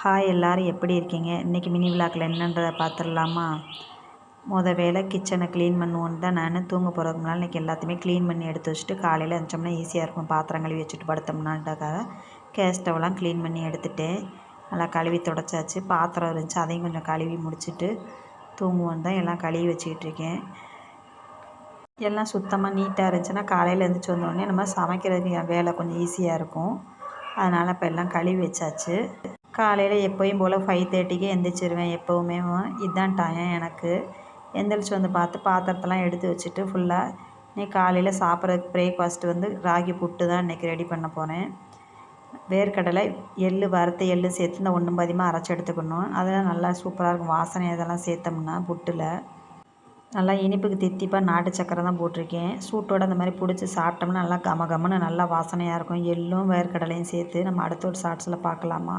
Hi எல்லோரும் எப்படி இருக்கீங்க? இன்றைக்கி மினி விளாக்கில் என்னன்றதை பார்த்துடலாமா? வேளை கிச்சனை க்ளீன் பண்ணுவோன்னு தான் நான் தூங்க போகிறதுக்கு முன்னால் இன்றைக்கி எல்லாத்தையுமே க்ளீன் பண்ணி எடுத்து வச்சுட்டு காலையில் எழுந்திரிச்சோம்னா ஈஸியாக இருக்கும். பாத்திரம் கழுவி வச்சுட்டு படுத்தோம்னான்றக்காக கேஸ் ஸ்டவ்லாம் க்ளீன் பண்ணி எடுத்துட்டேன். நல்லா கழுவி தொடச்சாச்சு. பாத்திரம் இருந்துச்சு, அதையும் கொஞ்சம் கழுவி முடிச்சுட்டு தூங்குவோன்னு தான் எல்லாம் கழுவி வச்சுக்கிட்டு இருக்கேன். எல்லாம் சுத்தமாக நீட்டாக இருந்துச்சுன்னா காலையில் எழுந்திரிச்சி வந்தோடனே நம்ம சமைக்கிறதுக்கு வேலை கொஞ்சம் ஈஸியாக இருக்கும். அதனால் இப்போ எல்லாம் கழுவி வச்சாச்சு. காலையில் எப்போயும் போல் 5:30க்கு எந்திரிச்சிருவேன். எப்போவுமே இதுதான் டைம் எனக்கு. எந்திரிச்சு வந்து பார்த்து பாத்திரத்தெல்லாம் எடுத்து வச்சுட்டு ஃபுல்லாக இன்றைக்கி காலையில் சாப்பிட்றதுக்கு பிரேக்ஃபாஸ்ட்டு வந்து ராகி புட்டு தான் இன்றைக்கி ரெடி பண்ண போகிறேன். வேர்க்கடலை, வறுத்த எள்ளு சேர்த்து இந்த ஒன்றும் பாதியமாக அரைச்சி எடுத்துக்கணும். அதெல்லாம் நல்லா சூப்பராக இருக்கும். வாசனை இதெல்லாம் சேர்த்தோம்னா புட்டில் நல்லா இனிப்புக்கு தித்திப்பாக நாட்டு சக்கரை தான் போட்டிருக்கேன். சூட்டோடு அந்த மாதிரி பிடிச்சி சாப்பிட்டோம்னா நல்லா கம கமன்னு நல்லா வாசனையாக இருக்கும். எள்ளும் வேர்க்கடலையும் சேர்த்து நம்ம அடுத்த ஒரு ஷார்ட்ஸில் பார்க்கலாமா?